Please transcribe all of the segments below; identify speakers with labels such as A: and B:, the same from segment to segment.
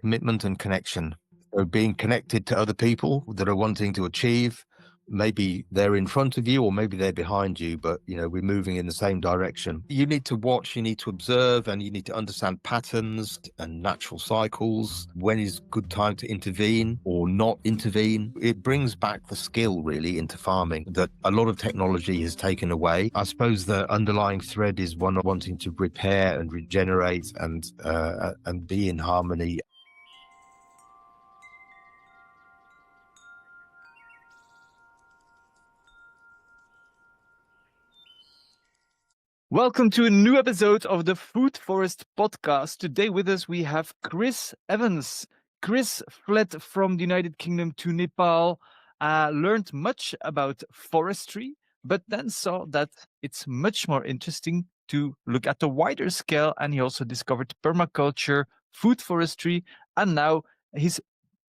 A: commitment and connection. So being connected to other people that are wanting to achieve, maybe they're in front of you or maybe they're behind you, but we're moving in the same direction. You need to watch, you need to observe, and you need to understand patterns and natural cycles. When is good time to intervene or not intervene? It brings back the skill really into farming that a lot of technology has taken away. I suppose the underlying thread is one of wanting to repair and regenerate and be in harmony.
B: Welcome to a new episode of the Food Forest podcast. Today with us we have Chris Evans. Chris fled from the United Kingdom to Nepal, learned much about forestry, but then saw that it's much more interesting to look at the wider scale, and he also discovered permaculture, food forestry, and now he's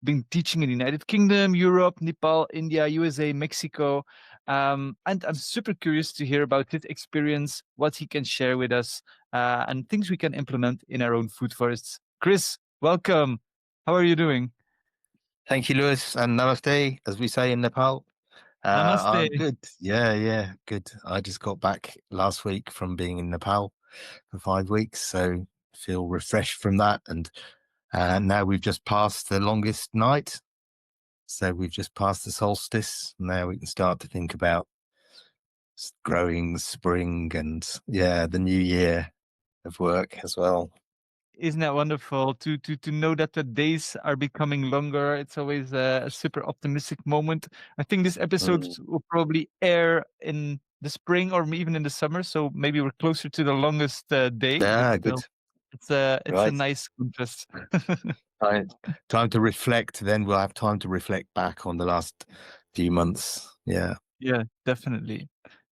B: been teaching in the United Kingdom, Europe, Nepal, India, USA, Mexico. And I'm super curious to hear about his experience, what he can share with us, and things we can implement in our own food forests. Chris, welcome. How are you doing?
A: Thank you, Lewis, and namaste, as we say in Nepal. I'm
B: Namaste.
A: good. Yeah, good. I just got back last week from being in Nepal for 5 weeks, so feel refreshed from that. And now we've just passed the longest night, so we've just passed the solstice. Now we can start to think about growing spring and the new year of work as well.
B: Isn't that wonderful to know that the days are becoming longer? It's always a super optimistic moment. I think this episode will probably air in the spring or even in the summer, so maybe we're closer to the longest day.
A: Yeah,
B: But
A: good.
B: it's a
A: Right.
B: nice contrast.
A: Time to reflect. Then we'll have time to reflect back on the last few months. Yeah.
B: Yeah, definitely.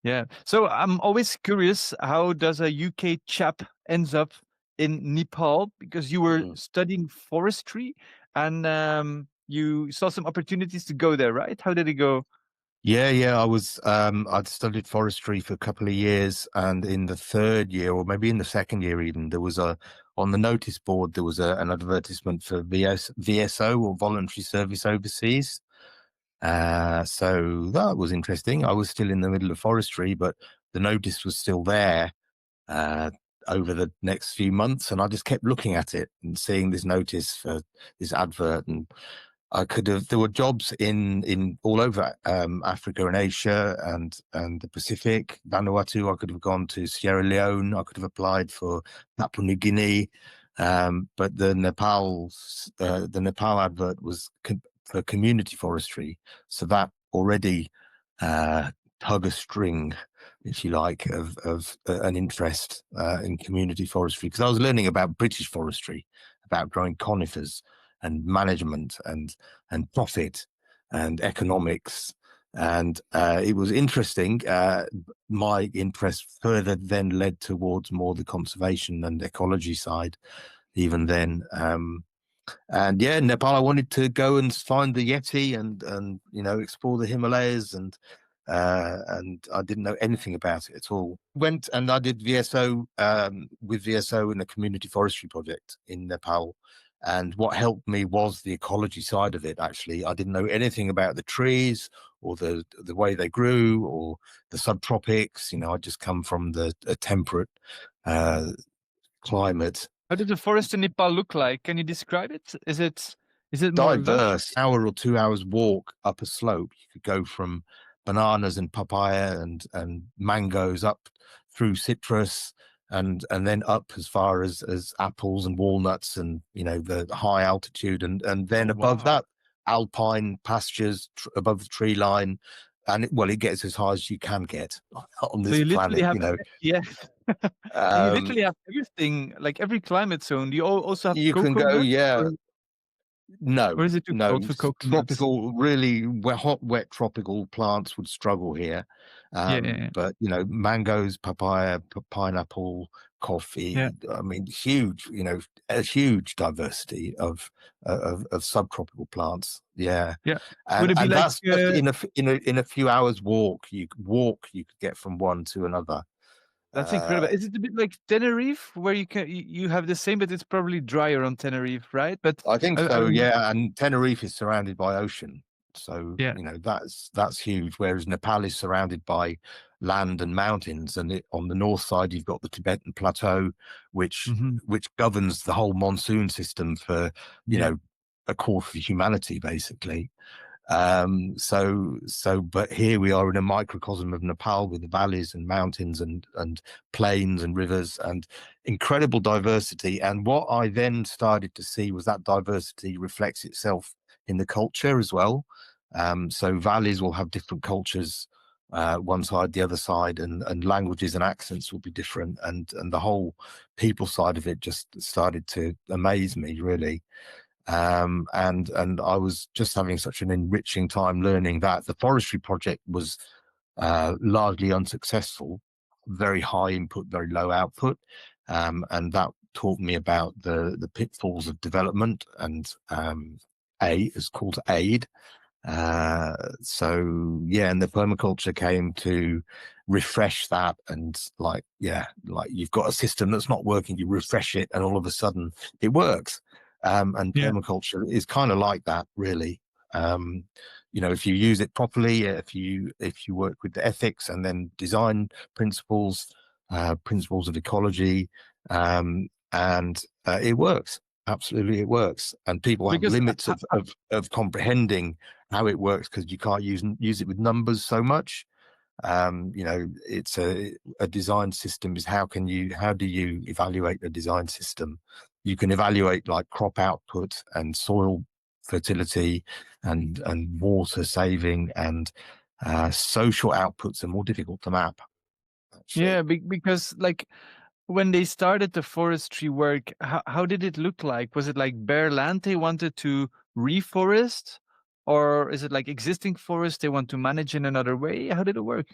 B: Yeah. So I'm always curious, how does a UK chap ends up in Nepal? Because you were studying forestry and you saw some opportunities to go there, right? How did it go?
A: Yeah. I'd studied forestry for a couple of years, and in the third year, or maybe in the second year even, there was on the notice board, there was an advertisement for VSO, or voluntary service overseas. So that was interesting. I was still in the middle of forestry, but the notice was still there over the next few months, and I just kept looking at it and seeing this notice for this advert, and there were jobs in all over Africa and Asia and the Pacific, Vanuatu. I could have gone to Sierra Leone. I could have applied for Papua New Guinea, but the Nepal advert was for community forestry, so that already tug a string, if you like, of an interest in community forestry, because I was learning about British forestry, about growing conifers and management and profit and economics, and it was interesting. My interest further then led towards more the conservation and ecology side, even then. And yeah, Nepal, I wanted to go and find the Yeti and explore the Himalayas, and I didn't know anything about it at all. Went and I did VSO with VSO in a community forestry project in Nepal. And what helped me was the ecology side of it, actually. I didn't know anything about the trees or the way they grew or the subtropics. I'd just come from a temperate climate.
B: How did the forest in Nepal look like? Can you describe it? Is it more lush?
A: Diverse. Hour or 2 hours walk up a slope, you could go from bananas and papaya and mangoes up through citrus and then up as far as apples and walnuts and the high altitude and then above that alpine pastures above the tree line, and it gets as high as you can get on this planet.
B: Yeah. And you literally have everything, like every climate zone. Do you also have
A: you can
B: cocoa
A: go,
B: nuts,
A: No,
B: or is it too cold for cocoa nuts?
A: tropical, really hot, wet tropical plants would struggle here.
B: Yeah.
A: But mangoes, papaya, pineapple, coffee.
B: Yeah.
A: I mean, huge. A huge diversity of subtropical plants. Yeah.
B: Yeah.
A: And
B: Would it be like
A: that's just in a few hours walk. You could get from one to another.
B: That's incredible. Is it a bit like Tenerife, where you have the same, but it's probably drier on Tenerife, right? But
A: I think
B: I
A: so,
B: don't.
A: yeah. And Tenerife is surrounded by ocean, so
B: Yeah.
A: that's huge. Whereas Nepal is surrounded by land and mountains, and on the north side you've got the Tibetan Plateau, which
B: Hmm.
A: governs the whole monsoon system for
B: Yeah.
A: a quarter of humanity, basically. But here we are in a microcosm of Nepal with the valleys and mountains and plains and rivers and incredible diversity. And what I then started to see was that diversity reflects itself in the culture as well. So valleys will have different cultures, one side, the other side, and languages and accents will be different. And the whole people side of it just started to amaze me, really. And I was just having such an enriching time learning that the forestry project was largely unsuccessful, very high input, very low output, and that taught me about the pitfalls of development. And A is called aid. So yeah, and the permaculture came to refresh that, and like you've got a system that's not working, you refresh it and all of a sudden it works. And
B: Yeah.
A: permaculture is kind of like that, really. um if you use it properly, if you work with the ethics and then design principles, principles of ecology, and it works. Absolutely, it works. And people have
B: Because
A: limits of comprehending how it works because you can't use it with numbers so much. It's a design system is how do you evaluate a design system? You can evaluate like crop output and soil fertility and water saving, and social outputs are more difficult to map, actually.
B: yeah, because like when they started the forestry work, how did it look like? Was it like bare land they wanted to reforest, or is it like existing forest they want to manage in another way? How did it work?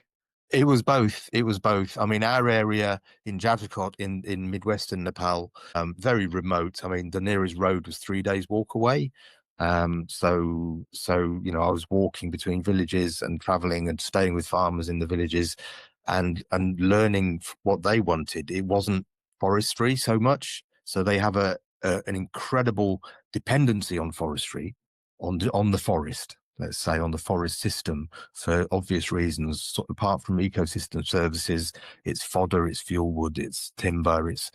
A: It was both. It was both. I mean, our area in Jazarkot in midwestern Nepal, very remote. I mean, the nearest road was 3 days walk away. I was walking between villages and traveling and staying with farmers in the villages, and learning what they wanted. It wasn't forestry so much. So they have an incredible dependency on forestry, on the forest. Let's say on the forest system, for obvious reasons. So apart from ecosystem services, it's fodder, it's fuel wood, it's timber, it's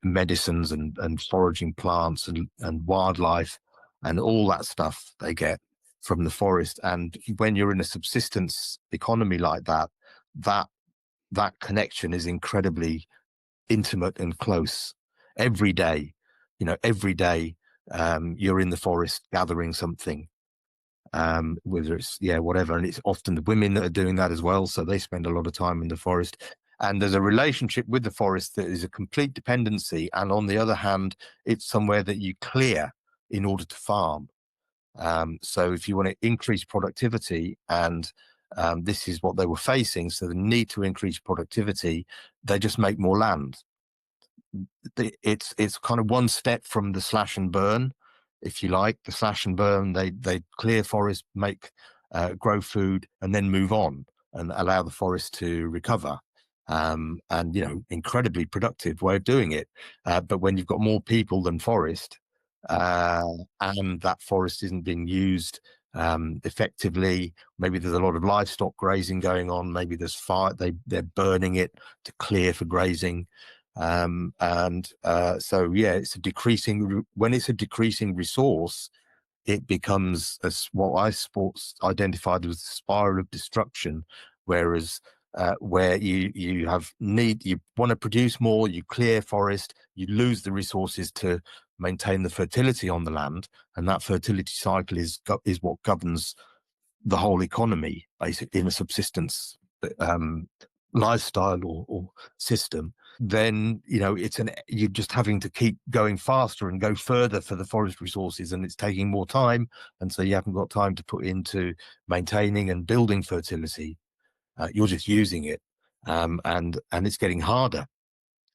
A: medicines and foraging plants and wildlife and all that stuff they get from the forest. And when you're in a subsistence economy like that, that connection is incredibly intimate and close. Every day, every day, you're in the forest gathering something, whether it's whatever, and it's often the women that are doing that as well, so they spend a lot of time in the forest. And there's a relationship with the forest that is a complete dependency, and on the other hand, it's somewhere that you clear in order to farm. So if you want to increase productivity, and this is what they were facing, so the need to increase productivity, they just make more land. It's kind of one step from the slash and burn, if you like. The slash and burn, they clear forest, make grow food, and then move on and allow the forest to recover. And incredibly productive way of doing it. But when you've got more people than forest, and that forest isn't being used effectively, maybe there's a lot of livestock grazing going on, maybe there's fire, they're burning it to clear for grazing. It's a decreasing, when it's a decreasing resource, it becomes what I sports identified as a spiral of destruction. Whereas where you want to produce more, you clear forest, you lose the resources to maintain the fertility on the land, and that fertility cycle is what governs the whole economy, basically, in a subsistence lifestyle or system. Then you're just having to keep going faster and go further for the forest resources, and it's taking more time, and so you haven't got time to put into maintaining and building fertility. You're just using it, and it's getting harder.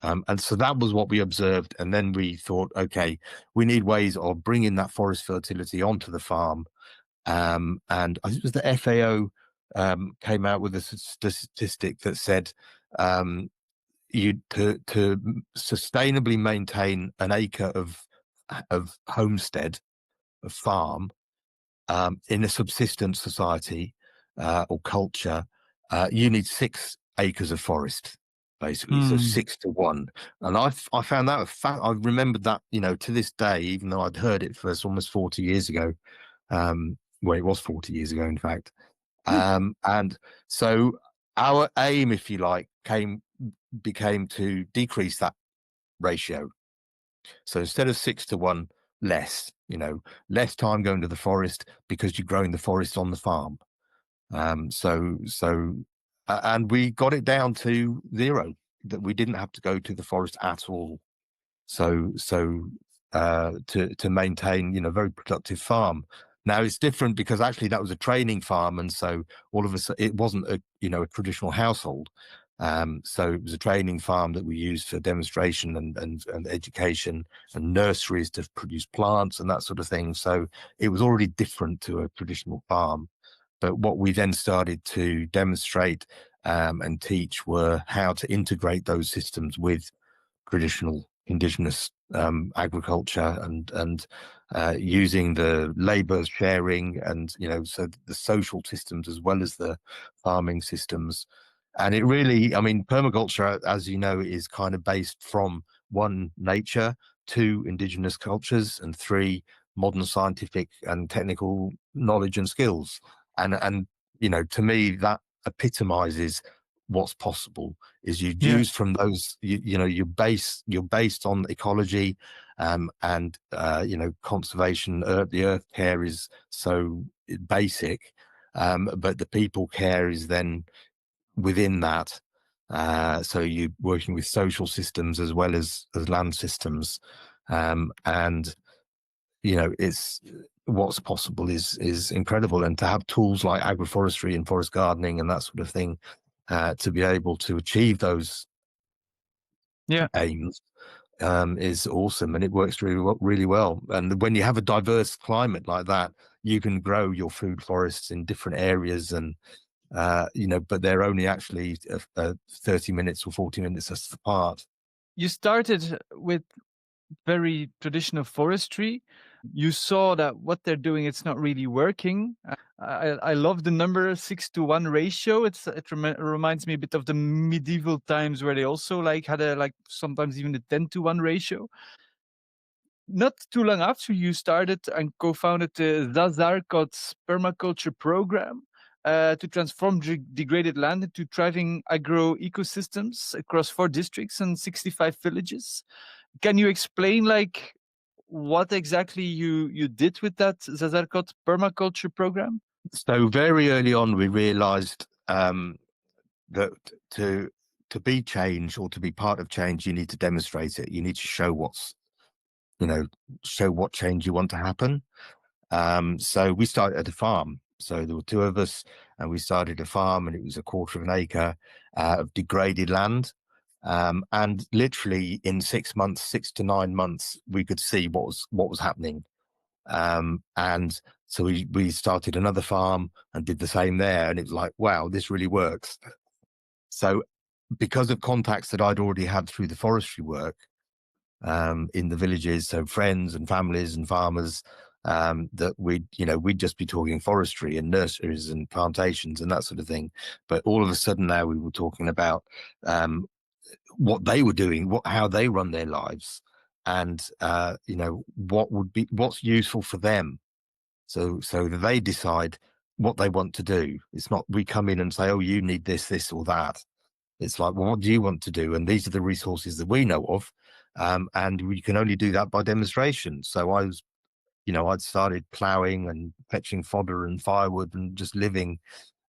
A: And so that was what we observed, and then we thought, okay, we need ways of bringing that forest fertility onto the farm. And I think it was the FAO came out with a statistic that said to sustainably maintain an acre of homestead, of farm, in a subsistence society or culture, you need 6 acres of forest, basically, so 6 to 1. And I found that I remembered that, to this day, even though I'd heard it first almost 40 years ago. Well, it was 40 years ago, in fact. And so our aim, if you like, became to decrease that ratio. So instead of 6 to 1, less, less time going to the forest because you're growing the forest on the farm. And we got it down to 0, that we didn't have to go to the forest at all. To maintain, very productive farm. Now it's different because actually that was a training farm, and so all of a sudden it wasn't a traditional household. So it was a training farm that we used for demonstration and education, and nurseries to produce plants and that sort of thing. So it was already different to a traditional farm. But what we then started to demonstrate and teach were how to integrate those systems with traditional indigenous agriculture, and using the labor sharing, and so the social systems as well as the farming systems. And it really, I mean, permaculture, as you know, is kind of based from 1, nature, 2, indigenous cultures, and 3, modern scientific and technical knowledge and skills. And to me, that epitomizes what's possible. Is you use from those, you're based on ecology, and conservation. The earth care is so basic, but the people care is then within that. So you're working with social systems as well as land systems, and it's what's possible is incredible. And to have tools like agroforestry and forest gardening and that sort of thing, to be able to achieve those aims, is awesome, and it works really well. And when you have a diverse climate like that, you can grow your food forests in different areas, and but they're only actually 30 minutes or 40 minutes apart.
B: You started with very traditional forestry. You saw that what they're doing, it's not really working. I love the number 6-to-1 ratio. It reminds me a bit of the medieval times where they also had sometimes even a 10-to-1 ratio. Not too long after, you started and co-founded the Zazarkot Permaculture Program to transform degraded land into thriving agro-ecosystems across 4 districts and 65 villages. Can you explain what exactly you did with that Zazarkot Permaculture Program?
A: So very early on, we realized that to be change, or to be part of change, you need to demonstrate it. You need to show show what change you want to happen. So we started at a farm. So there were 2 of us, and we started a farm, and it was 1/4 of an acre of degraded land. And literally in 6 months, 6 to 9 months, we could see what was happening. And so we started another farm and did the same there. And it was like, wow, this really works. So because of contacts that I'd already had through the forestry work, in the villages, so friends and families and farmers, that we'd just be talking forestry and nurseries and plantations and that sort of thing. But all of a sudden now we were talking about what they were doing, how they run their lives, and what's useful for them, so that they decide what they want to do. It's not we come in and say, oh, you need this or that. It's like, well, what do you want to do? And these are the resources that we know of, and we can only do that by demonstration. So I'd started ploughing and fetching fodder and firewood and just living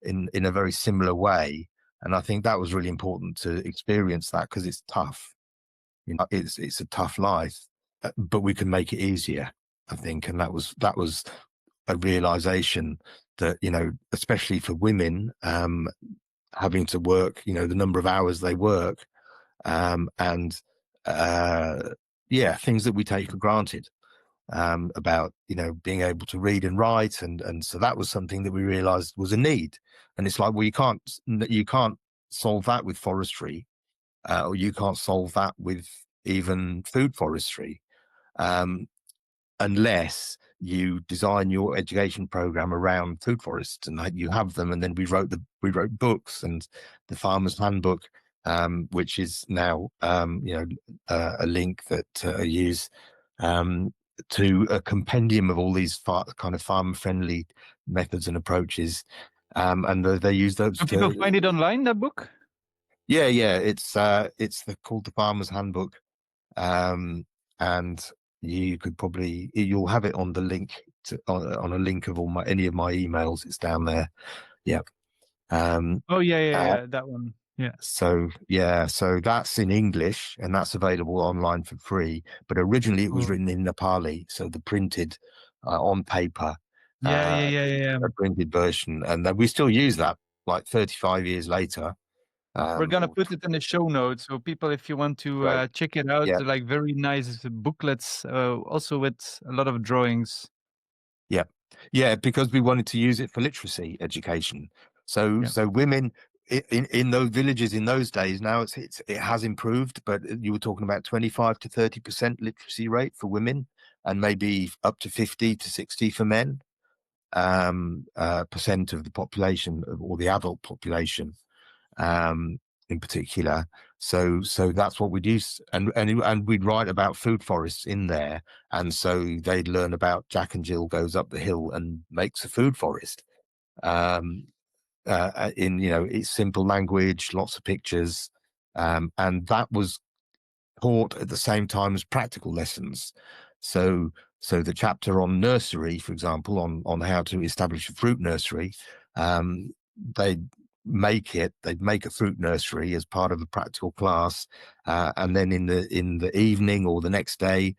A: in a very similar way. And I think that was really important to experience that, because it's tough. It's a tough life, but we can make it easier, I think. And that was a realization that, especially for women, having to work, the number of hours they work, and things that we take for granted, about being able to read and write, and so that was something that we realized was a need. And it's like, well, you can't solve that with forestry, or you can't solve that with even food forestry, unless you design your education program around food forests, and you have them. And then we wrote books, and the Farmer's Handbook, which is now a link that I use to a compendium of all these kind of farmer-friendly methods and approaches, and they use those
B: Do people find it online, that book?
A: Yeah, it's called the Farmer's Handbook, and you'll have it on the link on a link of any of my emails. It's down there. Yeah.
B: Oh yeah, that one. Yeah.
A: So that's in English, and that's available online for free. But originally it was written in Nepali, so the printed on paper.
B: Yeah.
A: A printed version, and we still use that like 35 years later.
B: We're gonna put it in the show notes, so people, if you want to check it out, like very nice booklets, also with a lot of drawings.
A: Yeah, because we wanted to use it for literacy education. So women in those villages in those days, now it has improved, but you were talking about 25 to 30% literacy rate for women, and maybe up to 50 to 60 for men, percent of the population, or the adult population, in particular. So that's what we'd use, and we'd write about food forests in there, and so they'd learn about Jack and Jill goes up the hill and makes a food forest, in it's simple language, lots of pictures, and that was taught at the same time as practical lessons. So the chapter on nursery, for example, on how to establish a fruit nursery, they'd make a fruit nursery as part of a practical class, and then in the evening or the next day,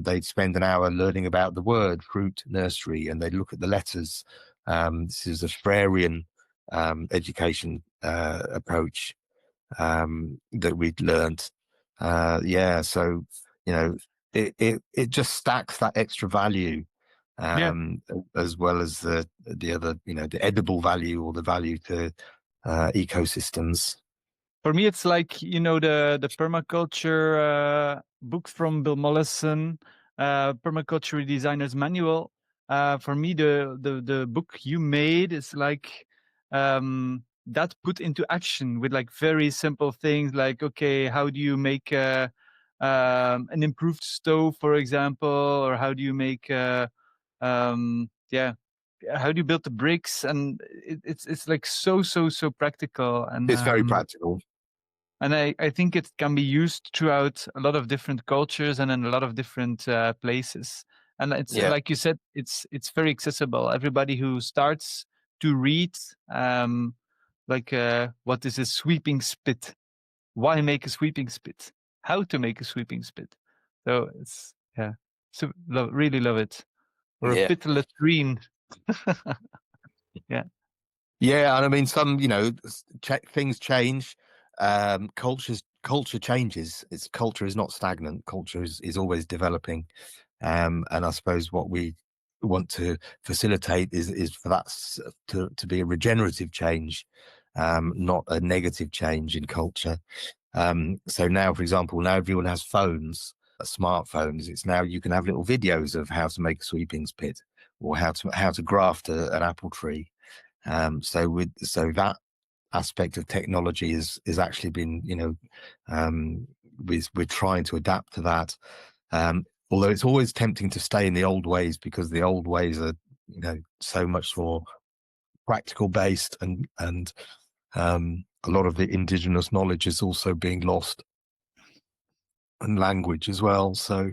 A: they'd spend an hour learning about the word fruit nursery, and they'd look at the letters. This is a Freirean education approach that we'd learned. So it just stacks that extra value, as well as the other, the edible value, or the value to ecosystems.
B: For me, it's like, the permaculture book from Bill Mollison, Permaculture Designer's Manual. For me, the book you made is like that put into action with like very simple things, like, okay, how do you make an improved stove, for example, or how do you make how do you build the bricks? And it's like so practical, and
A: It's very practical.
B: And I think it can be used throughout a lot of different cultures and in a lot of different places. And it's like you said, it's very accessible. Everybody who starts to read, what is a sweeping spit? Why make a sweeping spit? How to make a sweeping spit? So it's really love it. Or a pit latrine.
A: Yeah, and I mean, some things change. Culture changes. Culture is not stagnant. Culture is always developing, and I suppose what we want to facilitate is for that to be a regenerative change, not a negative change in culture. So now, for example, now everyone has phones, smartphones. It's now you can have little videos of how to make a sweeping pit, or how to graft an apple tree. So that aspect of technology is actually been, we're trying to adapt to that. Although it's always tempting to stay in the old ways, because the old ways are, so much more practical based, and a lot of the indigenous knowledge is also being lost, and language as well. So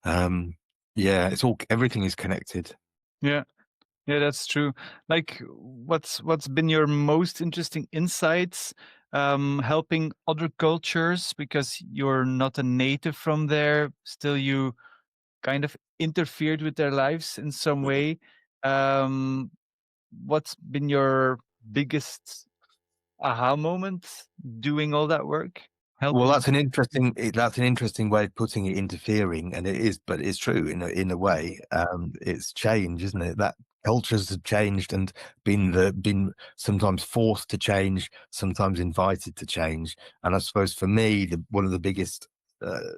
A: everything is connected.
B: Yeah, that's true. Like, what's been your most interesting insights helping other cultures, because you're not a native from there, still you kind of interfered with their lives in some way. What's been your biggest aha moment doing all that work?
A: Well, that's an interesting way of putting it, interfering, and it is, but it's true in a way. It's change, isn't it? That cultures have changed and been sometimes forced to change, sometimes invited to change. And I suppose for me, one of the biggest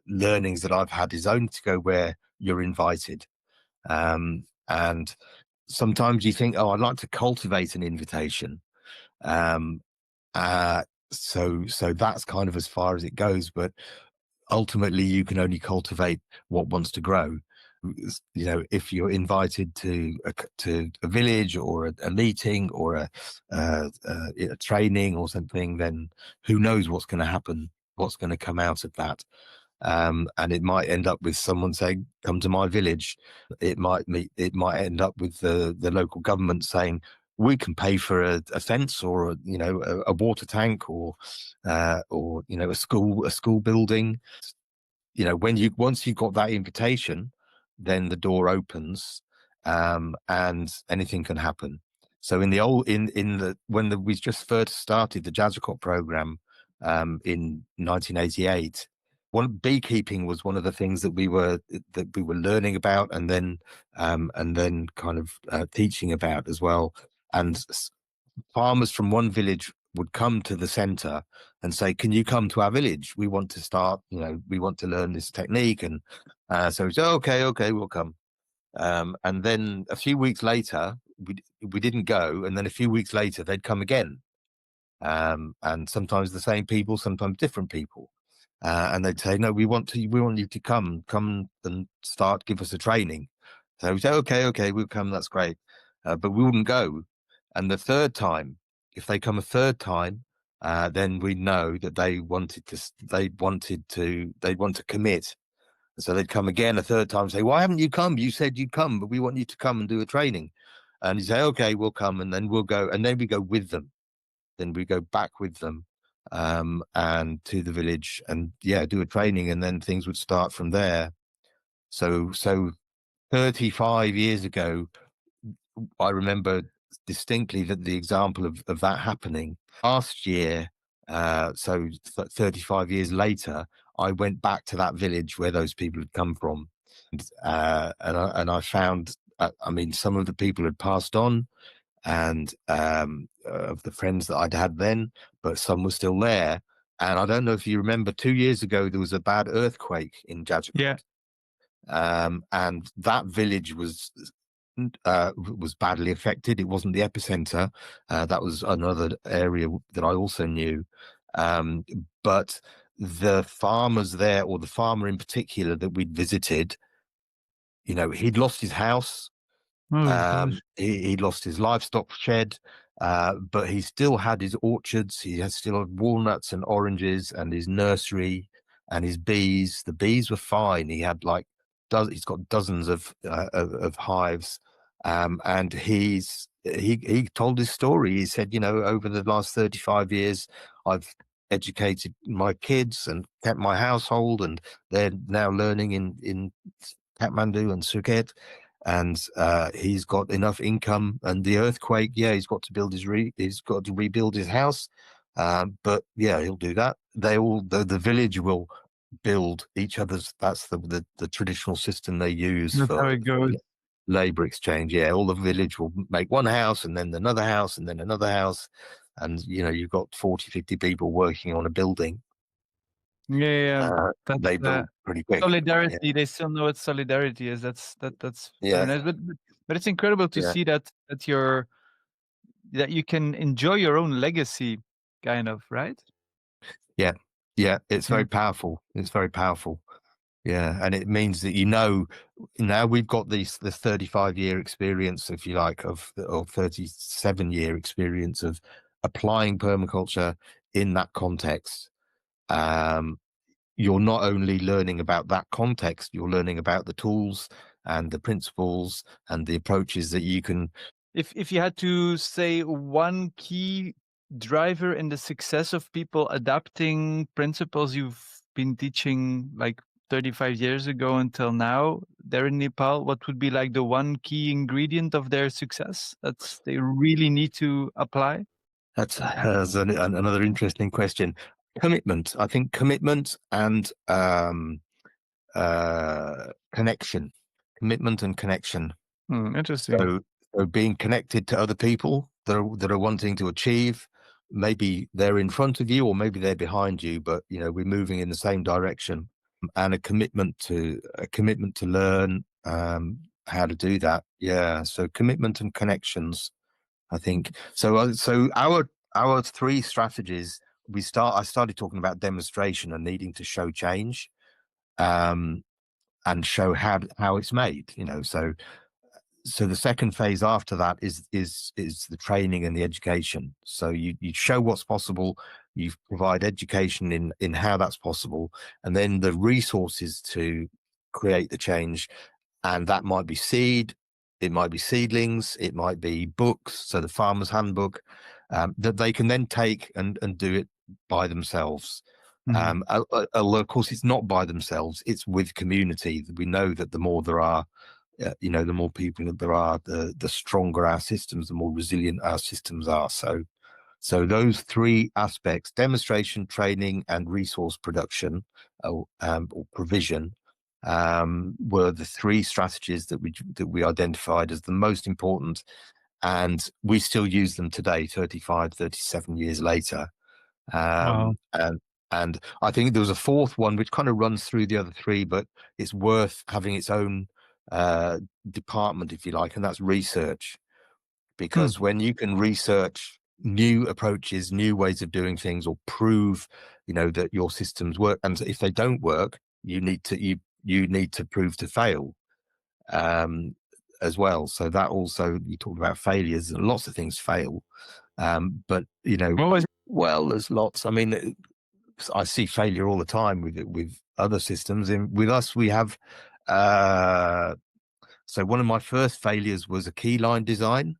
A: learnings that I've had is only to go where you're invited. And sometimes you think, oh, I'd like to cultivate an invitation. Um, so that's kind of as far as it goes, but ultimately you can only cultivate what wants to grow. You know, if you're invited to a village or a meeting or a training or something, then who knows what's going to happen, what's going to come out of that. And it might end up with someone saying, "Come to my village." It might end up with the local government saying, "We can pay for a fence or a water tank or a school building." You know, once you've got that invitation, then the door opens, and anything can happen. So in the old in the when we just first started the Zazarkot program in 1988, beekeeping was one of the things that we were learning about, and then kind of teaching about as well. And farmers from one village would come to the center and say, "Can you come to our village? We want to start, we want to learn this technique." And so we said, okay, we'll come. And then a few weeks later, we didn't go. And then a few weeks later, they'd come again. And sometimes the same people, sometimes different people. And they'd say, "No, we want you to come and give us a training." So we say, okay, we'll come. That's great. But we wouldn't go. And the third time, if they come a third time, then we know that they want to commit. So they'd come again a third time and say, "Why haven't you come? You said you'd come, but we want you to come and do a training." And you say, "Okay, we'll come." And then we'll go. And then we go with them. Then we go back with them and to the village and do a training. And then things would start from there. So 35 years ago, I remember distinctly that the example of that happening last year. 35 years later, I went back to that village where those people had come from, and I found, I mean, some of the people had passed on, and of the friends that I'd had then, but some were still there. And I don't know if you remember, 2 years ago there was a bad earthquake in Jaeger.
B: Yeah.
A: And that village was badly affected. It wasn't the epicenter. That was another area that I also knew. But the farmers there, or the farmer in particular that we'd visited, he'd lost his house.
B: Oh gosh.
A: He lost his livestock shed, but he still had his orchards. He still had walnuts and oranges and his nursery and his bees. The bees were fine. He had he's got dozens of hives, and he told his story. He said, over the last 35 years, I've educated my kids and kept my household, and they're now learning in Kathmandu and Phuket. And he's got enough income. And the earthquake, he's got to rebuild his house. But he'll do that. The village will build each other's. That's the traditional system they use
B: That's how
A: for
B: it goes.
A: labor exchange. All the village will make one house, and then another house, and then another house. And you've got 40, 50 people working on a building.
B: Yeah. That's
A: They build pretty quick.
B: solidarity. They still know what solidarity is. That's very
A: Yeah,
B: nice. But it's incredible to
A: yeah.
B: see that you can enjoy your own legacy, kind of, right?
A: Yeah, it's very powerful. It's very powerful. Yeah, and it means that now we've got this 35-year experience, if you like, or 37-year experience of applying permaculture in that context. You're not only learning about that context, you're learning about the tools and the principles and the approaches that you can.
B: If you had to say one key driver in the success of people adapting principles you've been teaching like 35 years ago until now there in Nepal, what would be like the one key ingredient of their success that they really need to apply?
A: That's another interesting question. Commitment. I think commitment and connection. Commitment and connection.
B: Interesting.
A: So So being connected to other people that are wanting to achieve, maybe they're in front of you or maybe they're behind you, but we're moving in the same direction, and a commitment to learn how to do that. Yeah, so commitment and connections, I think. So our three strategies. I started talking about demonstration and needing to show change, and show how it's made. So the second phase after that is the training and the education. So you show what's possible, you provide education in how that's possible, and then the resources to create the change. And that might be seed, it might be seedlings, it might be books, so the farmer's handbook, that they can then take and do it by themselves. Although of course it's not by themselves, it's with community. We know that the more there are, the more people that there are, the stronger our systems, the more resilient our systems are. So those three aspects: demonstration, training, and resource production or provision, were the three strategies that we identified as the most important, and we still use them today, 37 years later.
B: Wow.
A: And I think there was a fourth one which kind of runs through the other three, but it's worth having its own department, if you like, and that's research.
B: Hmm.
A: Because when you can research new approaches, new ways of doing things, or prove, that your systems work, and if they don't work, you need to prove to fail, as well. So that also, you talked about failures, and lots of things fail, but
B: What was
A: well, there's lots. I mean, I see failure all the time with other systems. With us, we have. So one of my first failures was a key line design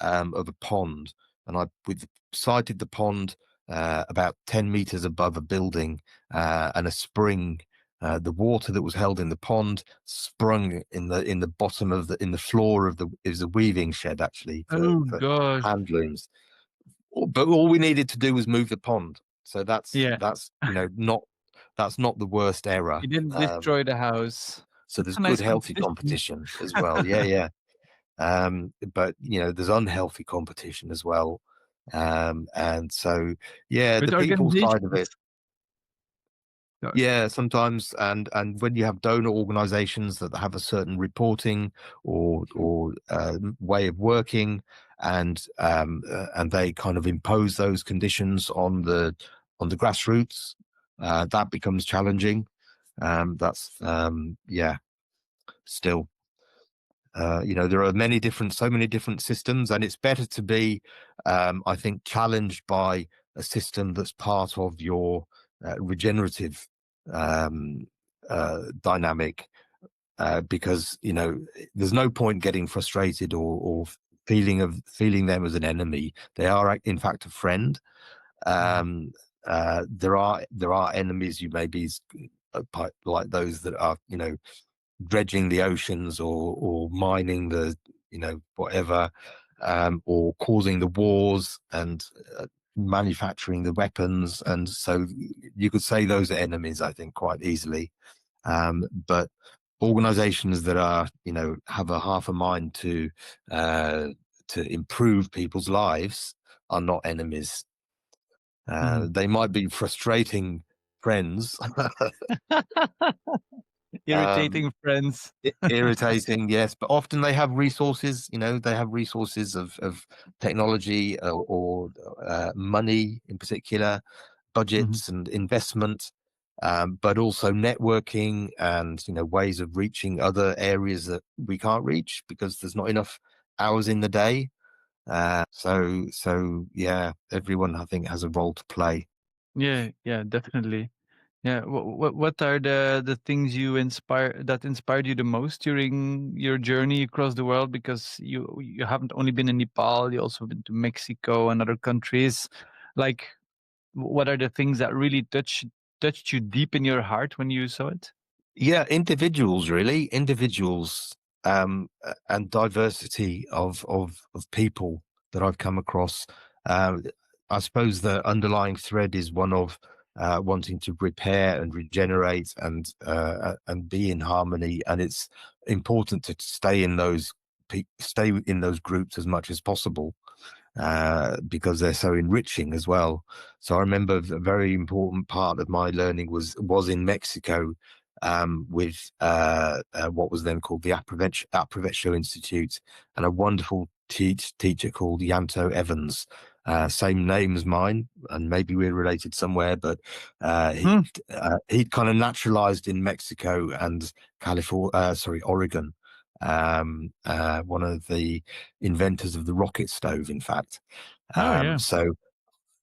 A: of a pond, and we sited the pond about 10 meters above a building, and a spring. The water that was held in the pond sprung in the bottom of in the floor of it was a weaving shed, actually,
B: Oh
A: for
B: gosh.
A: hand looms. But all we needed to do was move the pond. So that's
B: Yeah.
A: not the worst error.
B: You didn't destroy the house.
A: So
B: That's
A: there's
B: a
A: good,
B: nice
A: healthy
B: competition.
A: competition as well. Yeah, yeah. But there's unhealthy competition as well. And so, yeah,
B: With
A: the people side of
B: organizations.
A: it.
B: Sorry.
A: Yeah, sometimes, and when you have donor organizations that have a certain reporting or way of working, and they kind of impose those conditions on the grassroots, that becomes challenging. That's yeah, still. There are so many different systems, and it's better to be, I think, challenged by a system that's part of your regenerative dynamic, because there's no point getting frustrated or feeling them as an enemy. They are, in fact, a friend.
B: Mhm.
A: There are enemies you may be, like those that are dredging the oceans or mining the whatever, or causing the wars and manufacturing the weapons, and so you could say those are enemies, I think, quite easily. But organizations that are have a half a mind to improve people's lives are not enemies.
B: Mhm.
A: They might be frustrating friends. um,
B: Irritating friends.
A: Irritating, yes, but often they have resources. They have resources of technology, or money in particular,
B: Mhm.
A: budgets and investment, but also networking and ways of reaching other areas that we can't reach because there's not enough hours in the day. So yeah, everyone, I think, has a role to play.
B: Yeah, yeah, definitely. Yeah. What are the things that inspired you the most during your journey across the world? Because you haven't only been in Nepal, you also been to Mexico and other countries. Like, what are the things that really touched you deep in your heart when you saw it?
A: Yeah, individuals, really, individuals, and diversity of people that I've come across. Uh, I suppose the underlying thread is one of wanting to repair and regenerate and be in harmony, and it's important to stay in those stay in those groups as much as possible, because they're so enriching as well. So I remember a very important part of my learning was in Mexico, with what was then called the Aprovecho Institute, and a wonderful teacher called Yanto Evans. Same name as mine, and maybe we're related somewhere, but he'd kind of naturalized in Mexico and Oregon. One of the inventors of the rocket stove, in fact.
B: Oh yeah.
A: So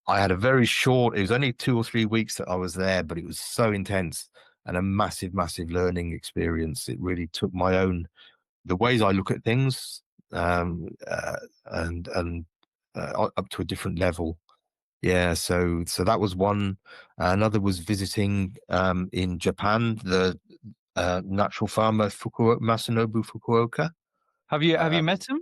A: I had a very short, it was only 2 or 3 weeks that I was there, but it was so intense and a massive, massive learning experience. It really took the ways I look at things, and up to a different level. Yeah, so that was one. Another was visiting in Japan, the natural farmer Masanobu Fukuoka.
B: Have you
A: Um,
B: met him?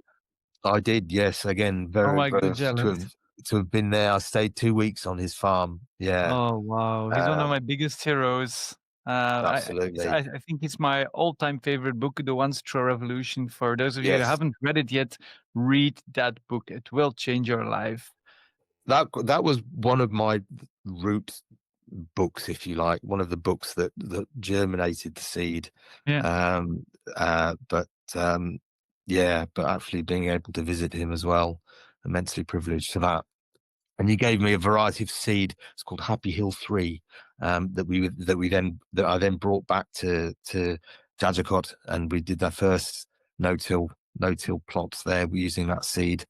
A: I did, yes. Again,
B: Oh
A: very
B: my god,
A: blessed
B: jealous.
A: to have been there. I stayed 2 weeks on his farm. Yeah,
B: Oh wow, he's one of my biggest heroes.
A: absolutely.
B: I think it's my all-time favorite book, The One Straw Revolution. For those of you who
A: Yes,
B: haven't read it yet, read that book. It will change your life.
A: that was one of my root books, if you like, one of the books that germinated the seed.
B: Yeah.
A: Um, but yeah, but actually being able to visit him as well, immensely privileged for that. And he gave me a variety of seed. It's called Happy Hill 3, that I then brought back to Zazarkot, and we did our first no-till plots there. We're using that seed.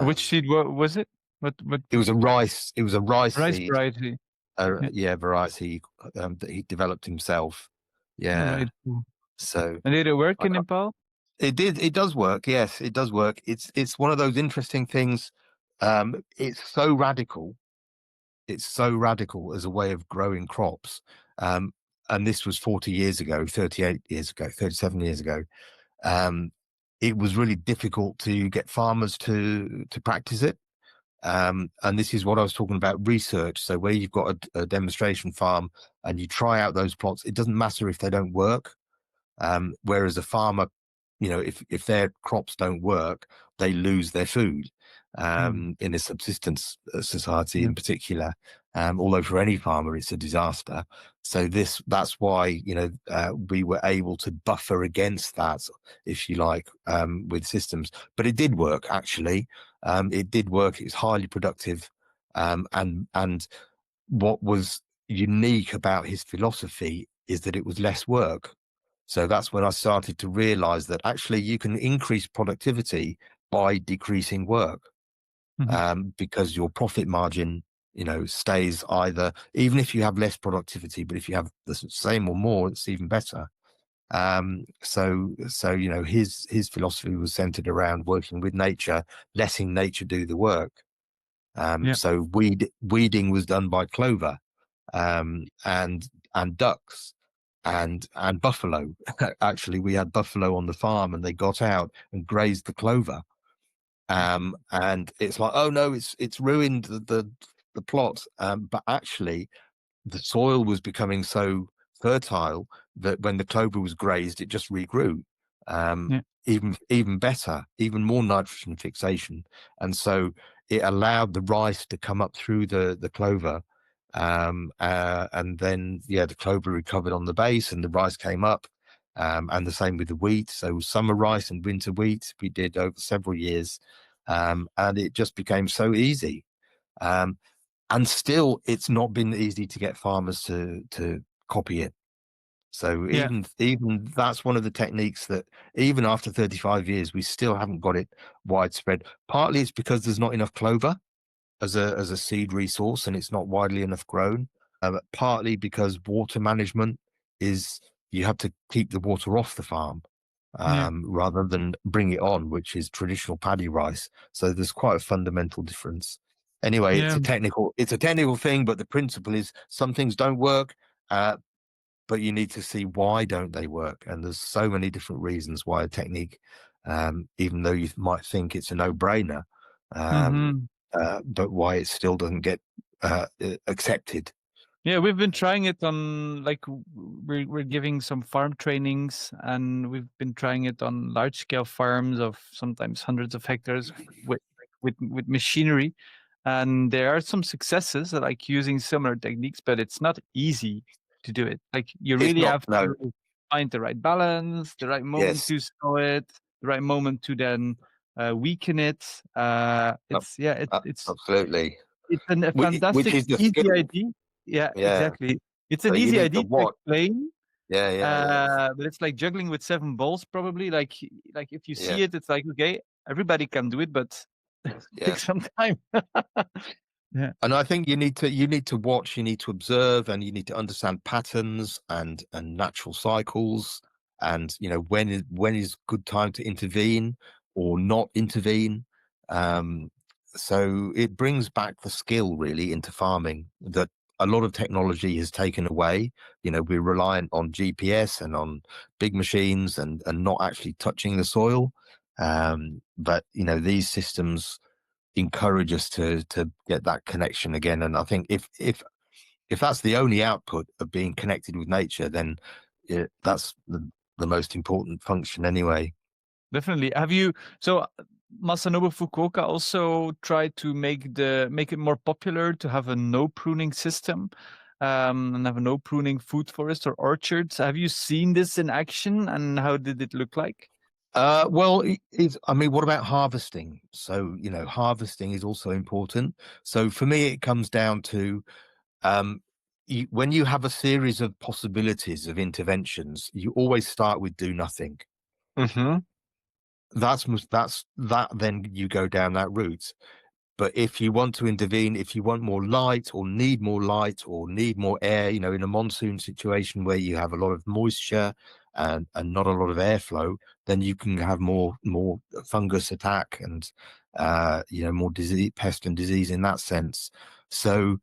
B: Which seed was it? What
A: It was a rice
B: rice
A: seed,
B: variety? Yeah.
A: yeah, variety, that he developed himself.
B: All
A: Yeah,
B: right. Cool.
A: so
B: And did it work
A: I
B: in
A: got,
B: Nepal?
A: it does work. Yes, it does work. It's one of those interesting things. It's so radical. It's so radical as a way of growing crops. Um, and this was 40 years ago, 38 years ago, 37 years ago. Um, it was really difficult to get farmers to practice it. And this is what I was talking about, research. So where you've got a demonstration farm and you try out those plots, it doesn't matter if they don't work. Whereas a farmer, if their crops don't work, they lose their food,
B: Mm.
A: in a subsistence society
B: Yeah.
A: in particular. Although for any farmer, it's a disaster. So that's why, we were able to buffer against that, if you like, with systems. But it did work, actually. It did work. It was highly productive. And what was unique about his philosophy is that it was less work. So that's when I started to realize that actually you can increase productivity by decreasing work,
B: Mhm.
A: because your profit margin, stays either, even if you have less productivity, but if you have the same or more, it's even better. So his philosophy was centered around working with nature, letting nature do the work.
B: Yeah.
A: So weeding was done by clover, and ducks, and buffalo. Actually, we had buffalo on the farm, and they got out and grazed the clover. And it's like, oh no, it's ruined the plot. But actually, the soil was becoming so fertile that when the clover was grazed, it just regrew, um,
B: Yeah.
A: even better, even more nitrogen fixation, and so it allowed the rice to come up through the clover, and then the clover recovered on the base, and the rice came up, and the same with the wheat. So summer rice and winter wheat we did over several years, and it just became so easy. Um, and still it's not been easy to get farmers to copy it. So
B: Yeah.
A: even that's one of the techniques that even after 35 years we still haven't got it widespread. Partly it's because there's not enough clover as a seed resource, and it's not widely enough grown. But partly because water management is, you have to keep the water off the farm,
B: Yeah.
A: rather than bring it on, which is traditional paddy rice. So there's quite a fundamental difference. Anyway,
B: Yeah.
A: it's a technical thing, but the principle is some things don't work, uh, but you need to see why don't they work. And there's so many different reasons why a technique, even though you might think it's a no-brainer, um,
B: Mhm.
A: but why it still doesn't get accepted.
B: Yeah, we've been trying it on, like, we're giving some farm trainings, and we've been trying it on large scale farms of sometimes hundreds of hectares with machinery. And there are some successes, like using similar techniques, but it's not easy to do it. Like, you
A: It's
B: really
A: not.
B: have
A: No.
B: to find the right balance, the right moment
A: Yes.
B: to sow it, the right moment to then weaken it. It's yeah,
A: Absolutely.
B: it's a
A: Which
B: fantastic,
A: is the
B: easy
A: skill.
B: idea. Yeah,
A: Yeah.
B: exactly. It's an
A: So you
B: easy
A: need to
B: idea to
A: watch.
B: explain,
A: Yeah. Yeah. Yeah.
B: but it's like juggling with 7 balls, probably. Like if you
A: Yeah.
B: see it, it's like, okay, everybody can do it, but it
A: Yeah.
B: takes some time. Yeah.
A: And I think you need to watch, you need to observe, and you need to understand patterns and natural cycles, and when is good time to intervene or not intervene. Um, so it brings back the skill really into farming that a lot of technology has taken away. We're reliant on GPS and on big machines and not actually touching the soil. But these systems encourage us to get that connection again. And I think if that's the only output of being connected with nature, then that's the most important function anyway.
B: Definitely. Have you so Masanobu Fukuoka also tried to make it more popular to have a no pruning system, and have a no pruning food forest or orchards. Have you seen this in action, and how did it look like?
A: Well, I mean, what about harvesting? So, harvesting is also important. So for me, it comes down to um, when you have a series of possibilities of interventions, you always start with do nothing.
B: Mm-hmm.
A: That then you go down that route. But if you want to intervene, if you want more light or need more light or need more air, in a monsoon situation where you have a lot of moisture and not a lot of airflow, then you can have more fungus attack and more disease, pest and disease in that sense. So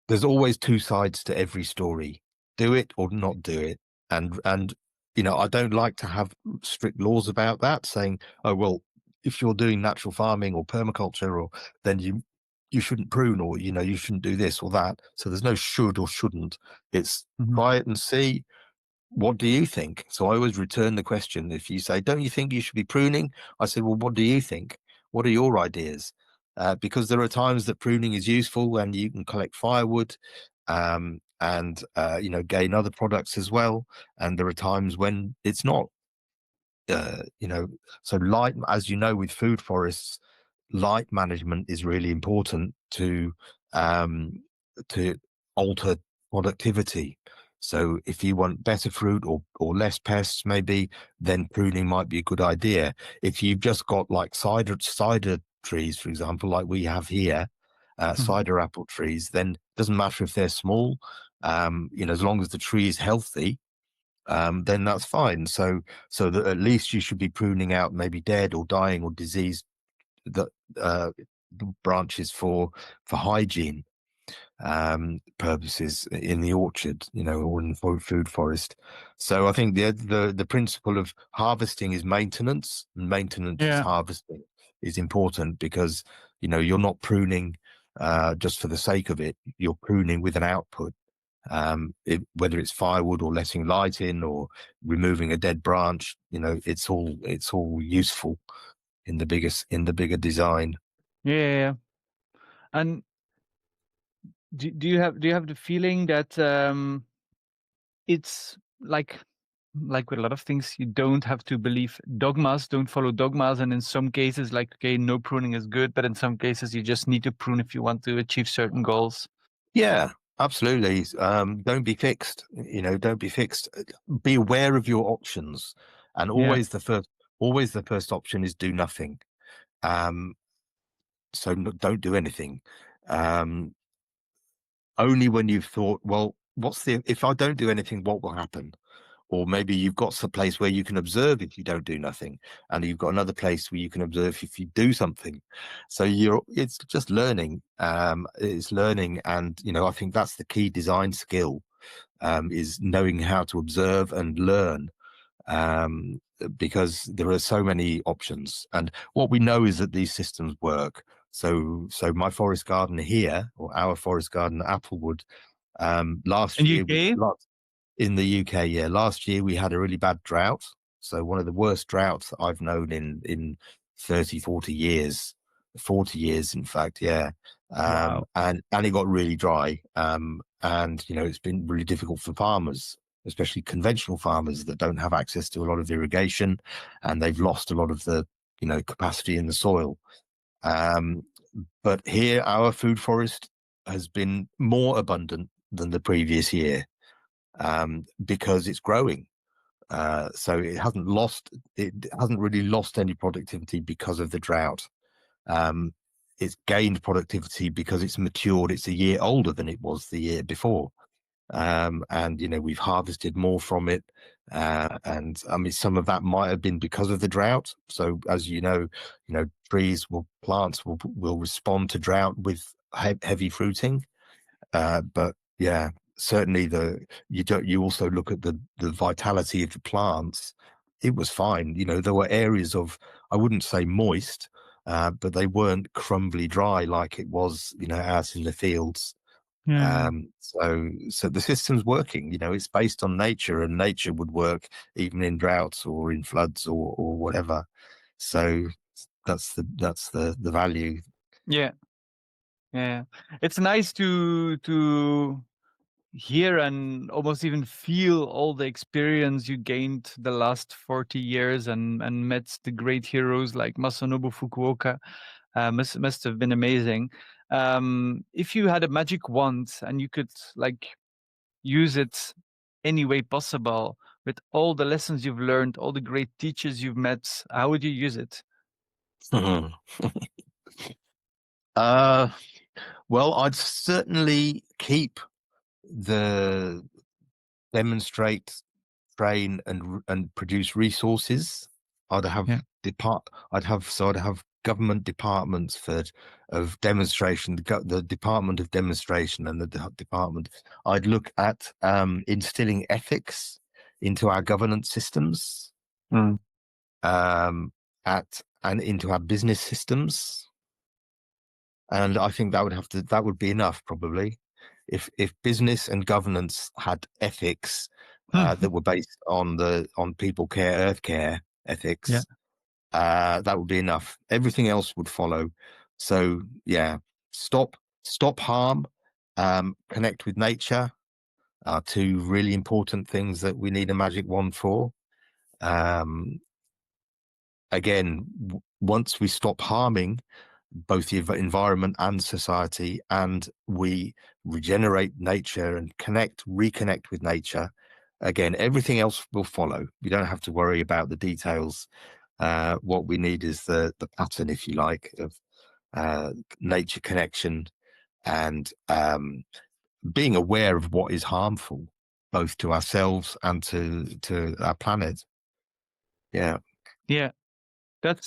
A: there's always two sides to every story. Do it or not do it. And I don't like to have strict laws about that, saying, oh well, if you're doing natural farming or permaculture, or then you shouldn't prune, or you shouldn't do this or that. So there's no should or shouldn't. It's
B: Mm-hmm.
A: try it and see. What do you think? So I always return the question. If you say, don't you think you should be pruning? I say, well, what do you think? What are your ideas? Because there are times that pruning is useful and you can collect firewood, and gain other products as well. And there are times when it's not. uh, you know, so light, as you know, with food forests, light management is really important um, to alter productivity. So if you want better fruit or less pests, maybe, then pruning might be a good idea. If you've just got like cider trees, for example, like we have here, cider apple trees, then it doesn't matter if they're small. As long as the tree is healthy, then that's fine. So that at least you should be pruning out maybe dead or dying or diseased that branches for hygiene purposes in the orchard, or in the food forest. So I think the principle of harvesting is maintenance, and maintenance is
B: Yeah.
A: harvesting is important, because you're not pruning just for the sake of it. You're pruning with an output. Whether it's firewood or letting light in or removing a dead branch, it's all useful in the bigger design.
B: Yeah. And do you have the feeling that it's like with a lot of things, you don't have to believe dogmas, don't follow dogmas, and in some cases, like, okay, no pruning is good, but in some cases you just need to prune if you want to achieve certain goals.
A: Yeah, absolutely. Don't be fixed. Don't be fixed. Be aware of your options, and
B: Yeah.
A: always the first option is do nothing. Um, so don't do anything. Um, Only when you've thought, well, if I don't do anything, what will happen? Or maybe you've got some place where you can observe if you don't do nothing, and you've got another place where you can observe if you do something. So it's just learning. It's learning, and I think that's the key design skill, is knowing how to observe and learn, because there are so many options. And what we know is that these systems work. So my forest garden here, or our forest garden at Applewood, Last
B: In
A: year,
B: UK?
A: in the UK, yeah, last year we had a really bad drought. So one of the worst droughts that I've known in 30, 40 years, 40 years, in fact, yeah.
B: Wow.
A: And it got really dry. And, it's been really difficult for farmers, especially conventional farmers that don't have access to a lot of irrigation, and they've lost a lot of the, capacity in the soil. Um, but here, our food forest has been more abundant than the previous year, because it's growing. So it hasn't really lost any productivity because of the drought. Um, it's gained productivity because it's matured. It's a year older than it was the year before. And we've harvested more from it. And I mean, some of that might have been because of the drought. So as plants will respond to drought with heavy fruiting. But yeah, certainly you also look at the vitality of the plants. It was fine. There were areas of, I wouldn't say moist, but they weren't crumbly dry like it was, out in the fields.
B: Yeah.
A: So the system's working. It's based on nature, and nature would work even in droughts or in floods or whatever. So that's the value.
B: Yeah. Yeah. It's nice to hear and almost even feel all the experience you gained the last 40 years and met the great heroes like Masanobu Fukuoka. Must have been amazing. If you had a magic wand and you could like use it any way possible with all the lessons you've learned, all the great teachers you've met, how would you use it?
A: uh well, I'd certainly keep the demonstrate, train, and produce resources. I'd have
B: Yeah.
A: I'd have government departments of demonstration, the Department of Demonstration and the department. I'd look at instilling ethics into our governance systems,
B: Mm.
A: at and into our business systems. And I think that would be enough, probably. If business and governance had ethics that were based on people care, earth care
B: Yeah.
A: ethics, that would be enough. Everything else would follow. So yeah, stop harm, connect with nature are two really important things that we need a magic wand for. Um, Again, once we stop harming both the environment and society, and we regenerate nature and reconnect with nature, again, everything else will follow. We don't have to worry about the details. What we need is the pattern, if you like, of nature connection, and being aware of what is harmful, both to ourselves and to our planet. Yeah.
B: Yeah.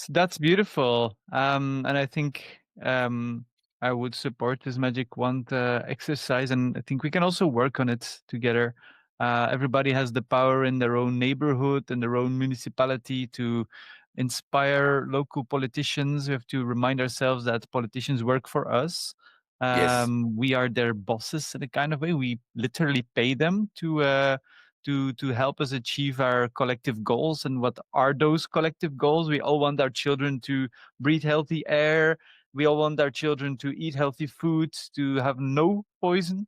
B: That's beautiful. And I think I would support this magic wand exercise, and I think we can also work on it together. Everybody has the power in their own neighborhood and their own municipality to inspire local politicians. We have to remind ourselves that politicians work for us.
A: Yes.
B: We are their bosses in a kind of way. We literally pay them to help us achieve our collective goals. And what are those collective goals? We all want our children to breathe healthy air. We all want our children to eat healthy foods, to have no poison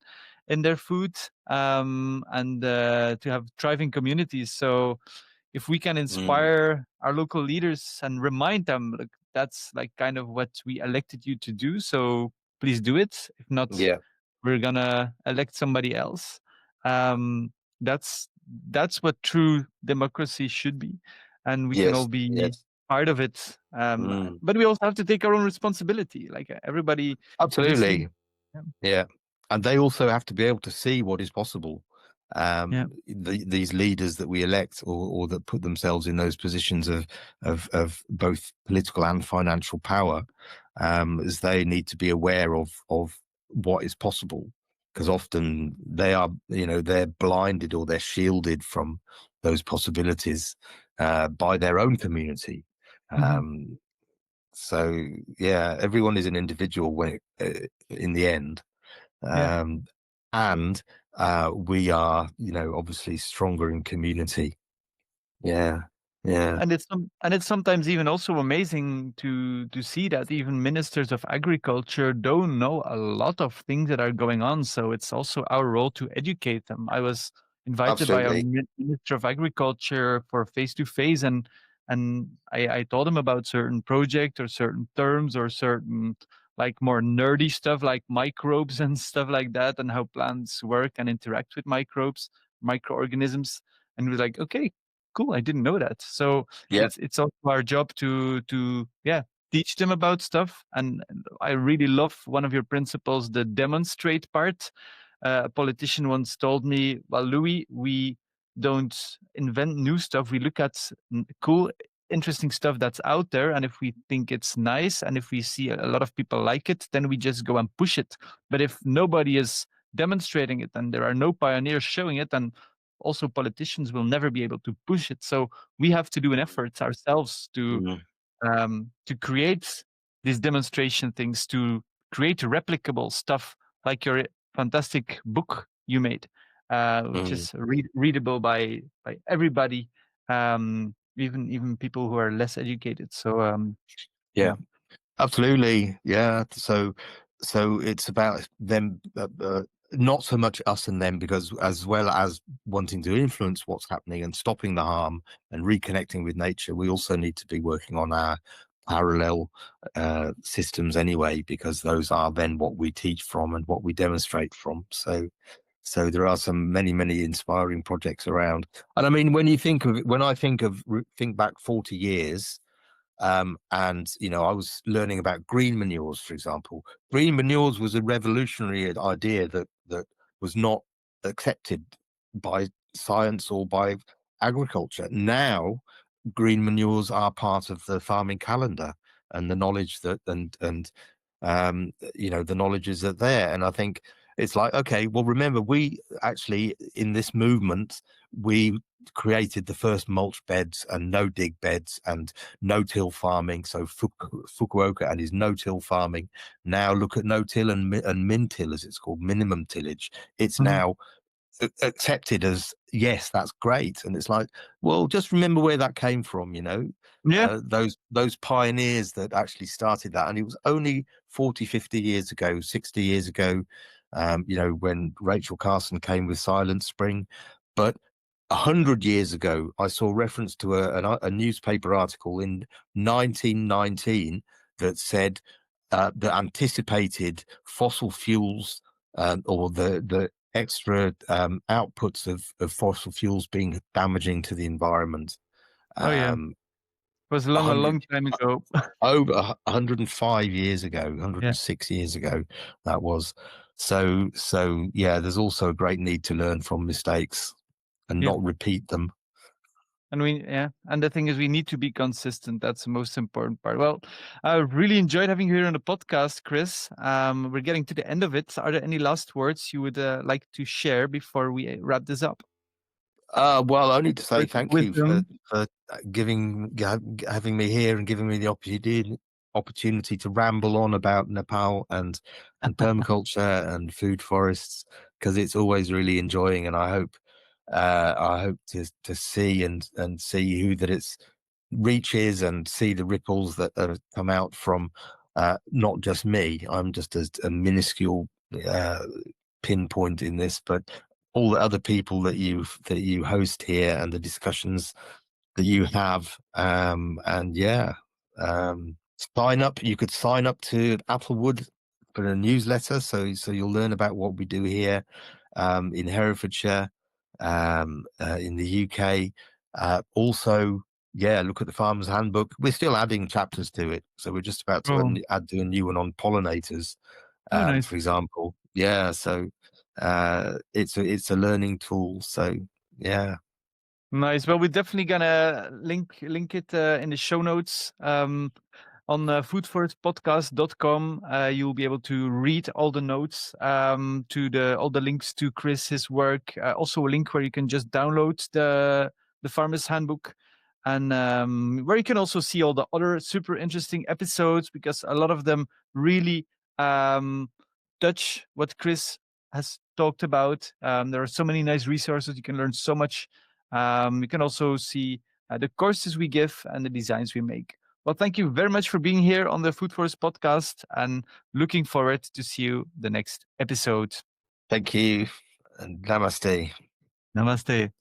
B: in their food, and to have thriving communities. So if we can
A: Mm.
B: inspire our local leaders and remind them, look, that's like kind of what we elected you to do, so please do it. If not,
A: Yeah.
B: we're gonna elect somebody else. um, that's what true democracy should be, and we can all
A: Yes.
B: be
A: Yes.
B: part of it.
A: Mm.
B: But we also have to take our own responsibility, like everybody listening.
A: Absolutely.
B: Yeah.
A: Yeah, and they also have to be able to see what is possible.
B: Yeah.
A: These leaders that we elect, or that put themselves in those positions of both political and financial power, as they need to be aware of what is possible, because often they're blinded or they're shielded from those possibilities by their own community.
B: Mhm.
A: Um, so yeah, everyone is an individual in the end.
B: Yeah.
A: Um, and we are, obviously stronger in community. Yeah, yeah,
B: And it's sometimes even also amazing to see that even ministers of agriculture don't know a lot of things that are going on. So it's also our role to educate them. I was invited by a
A: absolutely.
B: minister of agriculture for face to face, and I told him about certain project or certain terms or certain like more nerdy stuff like microbes and stuff like that, and how plants work and interact with microbes, microorganisms. And he was like, okay, cool, I didn't know that. So
A: Yeah.
B: it's also our job to teach them about stuff. And I really love one of your principles, the demonstrate part. A politician once told me, well, Louis, we don't invent new stuff, we look at cool, interesting stuff that's out there, and if we think it's nice and if we see a lot of people like it, then we just go and push it. But if nobody is demonstrating it and there are no pioneers showing it, then also politicians will never be able to push it. So we have to do an effort ourselves
A: Mm,
B: to create these demonstration things, to create replicable stuff like your fantastic book you made, which
A: mm.
B: is readable by everybody, even people who are less educated. So
A: Yeah.
B: yeah,
A: Absolutely, yeah. So it's about them, not so much us and them, because as well as wanting to influence what's happening and stopping the harm and reconnecting with nature, we also need to be working on our parallel systems anyway, because those are then what we teach from and what we demonstrate from. So there are some many inspiring projects around. And I mean, when you think of when I think back 40 years. And I was learning about green manures, for example. Green manures was a revolutionary idea that was not accepted by science or by agriculture. Now, green manures are part of the farming calendar, and the knowledge that and the knowledge is that there. And I think it's like, okay, well, remember, we actually in this movement we created the first mulch beds and no dig beds and no-till farming. So Fukuoka and his no-till farming. Now look at no-till and min-till, as it's called, minimum tillage. It's
B: mhm.
A: now accepted as, yes, that's great. And it's like, well, just remember where that came from.
B: Yeah,
A: Those pioneers that actually started that. And it was only 40, 50 years ago, 60 years ago, when Rachel Carson came with Silent Spring. But 100 years ago, I saw reference to a newspaper article in 1919 that said that anticipated fossil fuels, or the extra outputs of fossil fuels being damaging to the environment.
B: oh yeah, it
A: Um,
B: was a
A: 100
B: long time ago.
A: over 105 years ago,
B: Yeah,
A: 106 years ago, that was. So yeah, there's also a great need to learn from mistakes and
B: yeah.
A: not repeat them.
B: And and the thing is, we need to be consistent. That's the most important part. Well, I really enjoyed having you here on the podcast, Chris. We're getting to the end of it. Are there any last words you would like to share before we wrap this up?
A: Well, only to say
B: Words of
A: thank you for
B: wisdom.
A: having me here and giving me the opportunity to ramble on about Nepal and permaculture and food forests, because it's always really enjoying. And I hope to see and see who that it's reaches and see the ripples that have come out from not just me. I'm just a minuscule uh, pinpoint in this, but all the other people that you host here and the discussions that you have. And yeah, sign up. You could sign up to Applewood for a newsletter, so you'll learn about what we do here in Herefordshire, in the UK. Also, yeah, look at the Farmer's Handbook. We're still adding chapters to it, so we're just about to
B: Oh,
A: add to a new one on pollinators,
B: oh, nice.
A: for example. Yeah, so it's a learning tool. So yeah.
B: Nice. Well, we're definitely gonna link it in the show notes. On foodforestpodcast.com, you'll be able to read all the notes, to all the links to Chris, his work. Also a link where you can just download the Farmer's Handbook, and where you can also see all the other super interesting episodes, because a lot of them really touch what Chris has talked about. There are so many nice resources. You can learn so much. You can also see the courses we give and the designs we make. Well, thank you very much for being here on the Food Forest podcast, and looking forward to see you the next episode.
A: Thank you, and namaste.
B: Namaste.